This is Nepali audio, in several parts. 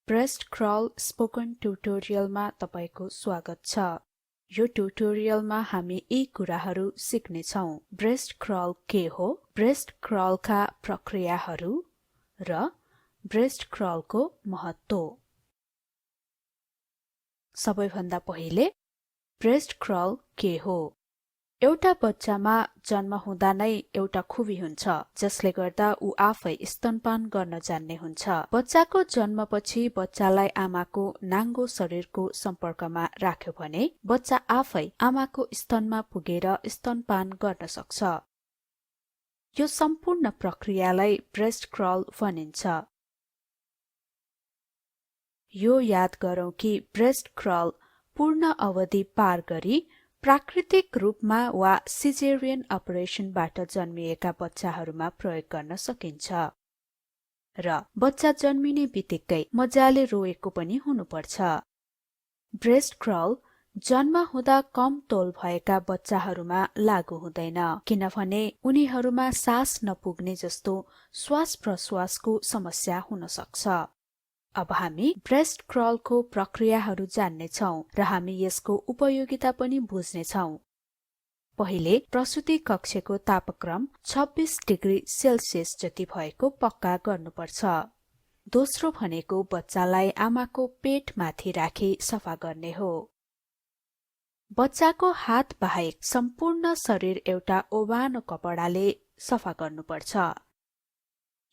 ब्रेस्ट क्रल स्पोकन ट्युटोरियलमा तपाईको स्वागत छ। यो ट्युटोरियलमा हामी यी कुराहरू सिक्ने छौं। ब्रेस्ट क्रल के हो, ब्रेस्ट क्रलका प्रक्रियाहरू र ब्रेस्ट क्रलको महत्व। सबैभन्दा पहिले ब्रेस्ट क्रल के हो? एउटा बच्चामा जन्म हुँदा नै एउटा खुबी हुन्छ जसले गर्दा ऊ आफै स्तनपान गर्न जान्ने हुन्छ। बच्चाको जन्मपछि बच्चालाई आमाको नाङ्गो शरीरको सम्पर्कमा राख्यो भने बच्चा आफै आमाको स्तनमा पुगेर स्तनपान गर्न सक्छ। यो सम्पूर्ण प्रक्रियालाई ब्रेस्ट क्रल भनिन्छ। यो याद गरौँ कि ब्रेस्ट क्रल पूर्ण अवधि पार गरी प्राकृतिक रूपमा वा सिजेरियन अपरेसनबाट जन्मिएका बच्चाहरूमा प्रयोग गर्न सकिन्छ र बच्चा जन्मिने बित्तिकै मजाले रोएको पनि हुनुपर्छ। ब्रेस्ट क्रल जन्म हुँदा कम तौल भएका बच्चाहरूमा लागू हुँदैन किनभने उनीहरूमा सास नपुग्ने जस्तो श्वास प्रश्वासको समस्या हुन सक्छ। अब हामी ब्रेस्ट क्रलको प्रक्रियाहरू जान्ने छौं र हामी यसको उपयोगिता पनि बुझ्ने छौं। पहिले प्रसुति कक्षको तापक्रम 26 डिग्री सेल्सियस जति भएको पक्का गर्नुपर्छ। दोस्रो भनेको बच्चालाई आमाको पेटमाथि राखी सफा गर्ने हो। बच्चाको हात बाहेक सम्पूर्ण शरीर एउटा ओभानो कपडाले सफा गर्नुपर्छ।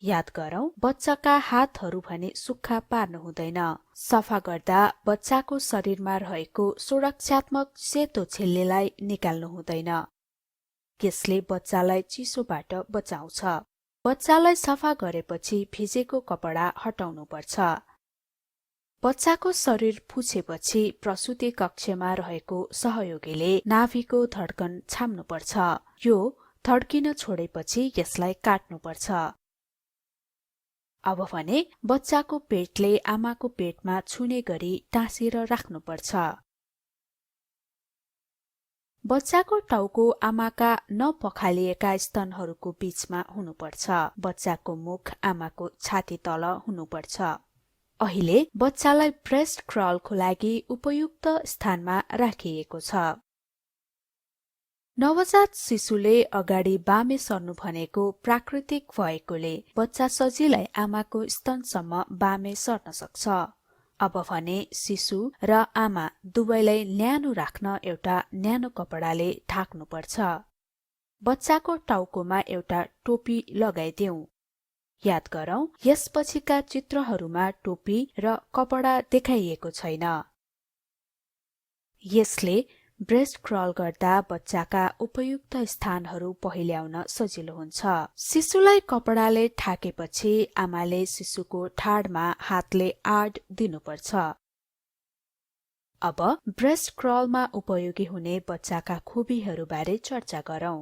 याद गरौँ, बच्चाका हातहरू भने सुक्खा पार्नु हुँदैन। सफा गर्दा बच्चाको शरीरमा रहेको सुरक्षात्मक सेतो छिल्लीलाई निकाल्नु हुँदैन। यसले बच्चालाई चिसोबाट बचाउँछ। बच्चालाई सफा गरेपछि भिजेको कपडा हटाउनु पर्छ। बच्चाको शरीर पुछेपछि प्रसुति कक्षमा रहेको सहयोगीले नाभिको धड्कन छाम्नुपर्छ। यो धड्किन छोडेपछि यसलाई काट्नुपर्छ। अब भने बच्चाको पेटले आमाको पेटमा छुने गरी टाँसेर राख्नुपर्छ। बच्चाको टाउको आमाका नपखालिएका स्तनहरूको बीचमा हुनुपर्छ। बच्चाको मुख आमाको छाती तल हुनुपर्छ। अहिले बच्चालाई ब्रेस्ट क्रलको लागि उपयुक्त स्थानमा राखिएको छ। नवजात शिशुले अगाडि बामे सर्नु भनेको प्राकृतिक भएकोले बच्चा सजिलै आमाको स्तनसम्म बामे सर्न सक्छ। अब भने शिशु र आमा दुवैलाई न्यानो राख्न एउटा न्यानो कपडाले ढाक्नुपर्छ। बच्चाको टाउकोमा एउटा टोपी लगाइदेऊ। याद गरौँ, यसपछिका चित्रहरूमा टोपी र कपडा देखाइएको छैन। यसले ब्रेस्ट क्रल गर्दा बच्चाका उपयुक्त स्थानहरू पहिल्याउन सजिलो हुन्छ। शिशुलाई कपडाले ढाकेपछि आमाले शिशुको ठाडमा हातले आड दिनुपर्छ। अब ब्रेस्ट क्रलमा उपयोगी हुने बच्चाका खुबीहरू बारे चर्चा गरौँ।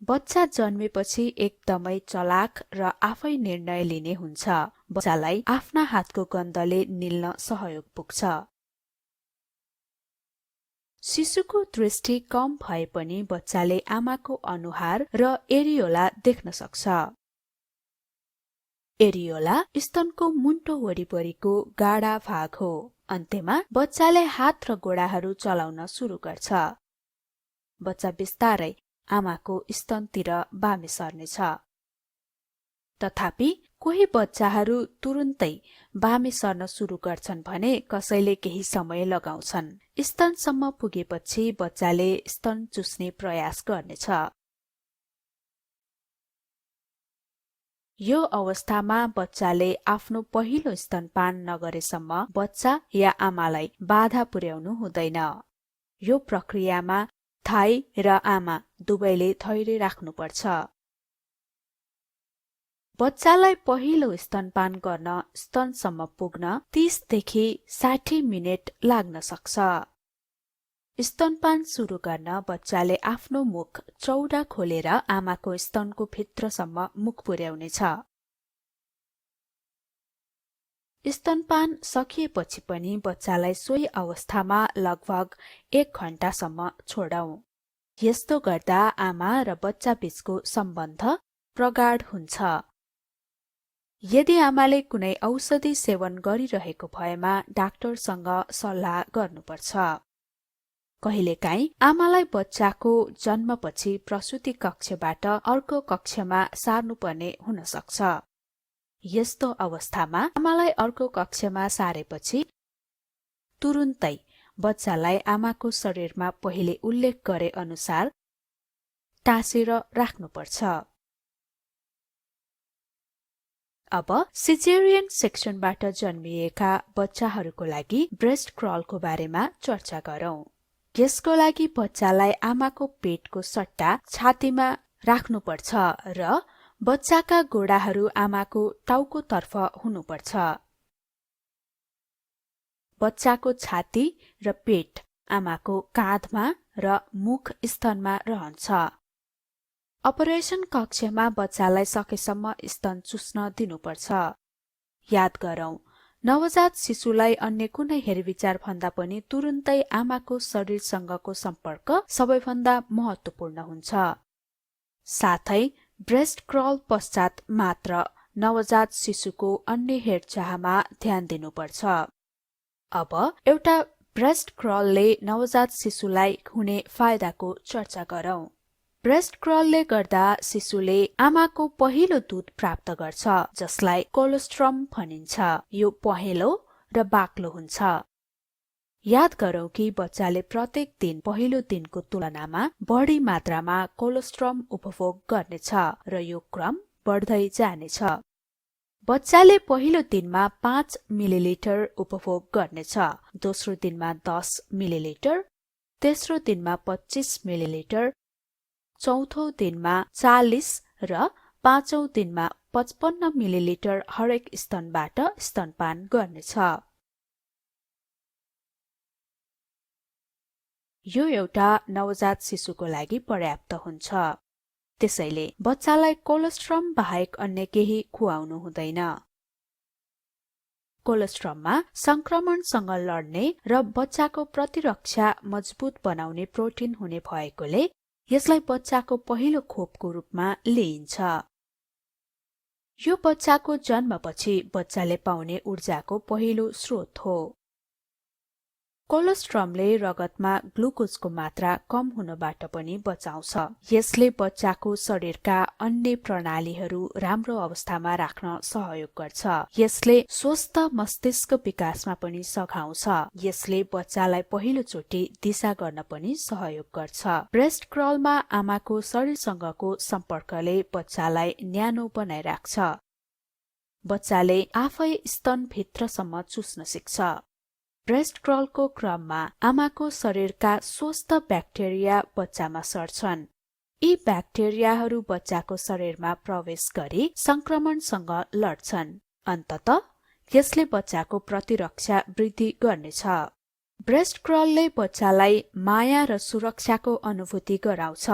बच्चा जन्मेपछि एकदमै चलाक र आफै निर्णय लिने हुन्छ। बच्चालाई आफ्ना हातको गन्धले निल्न सहयोग पुग्छ। शिशुको दृष्टि कम भए पनि बच्चाले आमाको अनुहार र एरियोला देख्न सक्छ। एरियोला स्तनको मुन्टो वरिपरिको गाढा भाग हो। अन्त्यमा बच्चाले हात र गोडाहरू चलाउन सुरु गर्छ। बच्चा बिस्तारै आमाको स्तनतिर बामे सर्नेछ। तथापि कोही बच्चाहरू तुरुन्तै बामे सर्न सुरु गर्छन् भने कसैले केही समय लगाउँछन्। स्तनसम्म पुगेपछि बच्चाले स्तन चुस्ने प्रयास गर्नेछ। यो अवस्थामा बच्चाले आफ्नो पहिलो स्तनपान नगरेसम्म बच्चा या आमालाई बाधा पुर्याउनु हुँदैन। यो प्रक्रियामा थाई र आमा दुवैले धैर्य राख्नुपर्छ। बच्चालाई पहिलो स्तनपान गर्न स्तनसम्म पुग्न 30 देखि 60 मिनेट लाग्न सक्छ। स्तनपान सुरु गर्न बच्चाले आफ्नो मुख चौडा खोलेर आमाको स्तनको भित्रसम्म मुख पुर्याउनेछ। स्तनपान सकिएपछि पनि बच्चालाई सोही अवस्थामा लगभग 1 घण्टासम्म छोडौं। यस्तो गर्दा आमा र बच्चा बीचको सम्बन्ध प्रगाढ हुन्छ। यदि आमाले कुनै औषधि सेवन गरिरहेको भएमा डाक्टरसँग सल्लाह गर्नुपर्छ। कहिलेकाहीँ आमालाई बच्चाको जन्मपछि प्रसुति कक्षबाट अर्को कक्षमा सार्नुपर्ने हुन सक्छ। यस्तो अवस्थामा आमालाई अर्को कक्षमा सारेपछि तुरुन्तै बच्चालाई आमाको शरीरमा पहिले उल्लेख गरे अनुसार टाँसेर राख्नुपर्छ। अब सिजेरियन सेक्सनबाट जन्मिएका बच्चाहरूको लागि ब्रेस्ट क्रलको बारेमा चर्चा गरौँ। यसको लागि बच्चालाई आमाको पेटको सट्टा छातीमा राख्नुपर्छ र बच्चाका गोडाहरू आमाको टाउकोतर्फ हुनुपर्छ। बच्चाको छाती र पेट आमाको काँधमा र मुख स्तनमा रहन्छ। अपरेसन कक्षमा बच्चालाई सकेसम्म स्तन चुस्न दिनुपर्छ। याद गरौँ, नवजात शिशुलाई अन्य कुनै हेरविचार भन्दा पनि तुरुन्तै आमाको शरीरसँगको सम्पर्क सबैभन्दा महत्त्वपूर्ण हुन्छ। साथै ब्रेस्ट क्रल पश्चात मात्र नवजात शिशुको अन्य हेरचाहमा ध्यान दिनुपर्छ। अब एउटा ब्रेस्ट क्रलले नवजात शिशुलाई हुने फाइदाको चर्चा गरौँ। ब्रेस्ट क्रलले गर्दा शिशुले आमाको पहिलो दूध प्राप्त गर्छ, जसलाई कोलोस्ट्रम भनिन्छ। यो पहेँलो र बाक्लो हुन्छ। याद गरौँ कि बच्चाले प्रत्येक दिन पहिलो दिनको तुलनामा बढी मात्रामा कोलोस्ट्रम उपभोग गर्नेछ र यो क्रम बढ्दै जानेछ। बच्चाले पहिलो दिनमा 5 मिलिलिटर उपभोग गर्नेछ, दोस्रो दिनमा 10 मिलिलिटर, तेस्रो दिनमा 25 मिलिलिटर, चौथो दिनमा 40 र पाँचौं दिनमा 55 मिलिलिटर हरेक स्तनबाट स्तनपान गर्नेछ। यो एउटा नवजात शिशुको लागि पर्याप्त हुन्छ। त्यसैले बच्चालाई कोलोस्ट्रम बाहेक अन्य केही खुवाउनु हुँदैन। कोलोस्ट्रममा संक्रमणसँग लड्ने र बच्चाको प्रतिरक्षा मजबुत बनाउने प्रोटिन हुने भएकोले यसलाई बच्चाको पहिलो खोपको रूपमा लिइन्छ। यो बच्चाको जन्मपछि बच्चाले पाउने ऊर्जाको पहिलो स्रोत हो। कोलोस्ट्रमले रगतमा ग्लुकोजको मात्रा कम हुनबाट पनि बचाउँछ। यसले बच्चाको शरीरका अन्य प्रणालीहरू राम्रो अवस्थामा राख्न सहयोग गर्छ। यसले स्वस्थ मस्तिष्क विकासमा पनि सघाउँछ। यसले बच्चालाई पहिलो चोटि दिशा गर्न पनि सहयोग गर्छ। ब्रेस्ट क्रलमा आमाको शरीरसँगको सम्पर्कले बच्चालाई न्यानो बनाइराख्छ। बच्चाले आफै स्तन भित्रसम्म चुस्न सिक्छ। ब्रेस्ट क्रलको क्रममा आमाको शरीरका स्वस्थ ब्याक्टेरिया बच्चामा सर्छन्। यी ब्याक्टेरियाहरू बच्चाको शरीरमा प्रवेश गरी संक्रमणसँग लड्छन्। अन्ततः यसले बच्चाको प्रतिरक्षा वृद्धि गर्नेछ। ब्रेस्ट क्रलले बच्चालाई माया र सुरक्षाको अनुभूति गराउँछ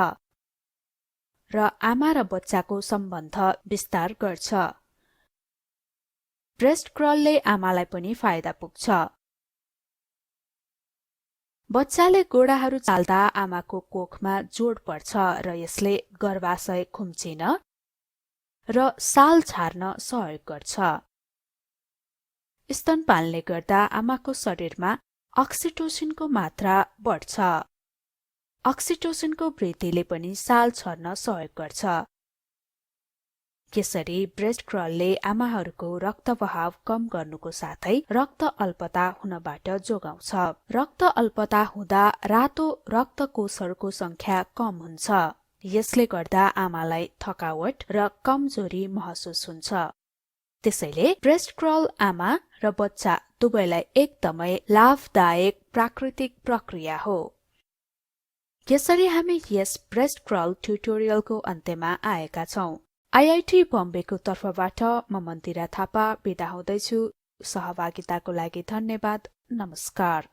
र आमा र बच्चाको सम्बन्ध विस्तार गर्छ। ब्रेस्ट क्रलले आमालाई पनि फाइदा पुग्छ। बच्चाले गोडाहरू चाल्दा आमाको कोखमा जोड पर्छ र यसले गर्भाशय खुम्चिन र साल झार्न सहयोग गर्छ। स्तनपानले गर्दा आमाको शरीरमा अक्सिटोसिनको मात्रा बढ्छ। अक्सिटोसिनको वृद्धिले पनि साल छर्न सहयोग गर्छ। यसरी ब्रेस्ट क्रलले आमाहरूको रक्तबहाव कम गर्नुको साथै रक्त अल्पता हुनबाट जोगाउँछ। रक्त अल्पता हुँदा रातो रक्तकोषहरूको संख्या कम हुन्छ। यसले गर्दा आमालाई थकावट र कमजोरी महसुस हुन्छ। त्यसैले ब्रेस्ट क्रल आमा र बच्चा दुवैलाई एकदमै लाभदायक प्राकृतिक प्रक्रिया हो। यसरी हामी यस ब्रेस्ट क्रल ट्युटोरियलको अन्त्यमा आएका छौं। आईआईटी बम्बेको तर्फबाट म मन्दिरा थापा बिदा हुँदैछु। सहभागिताको लागि धन्यवाद। नमस्कार।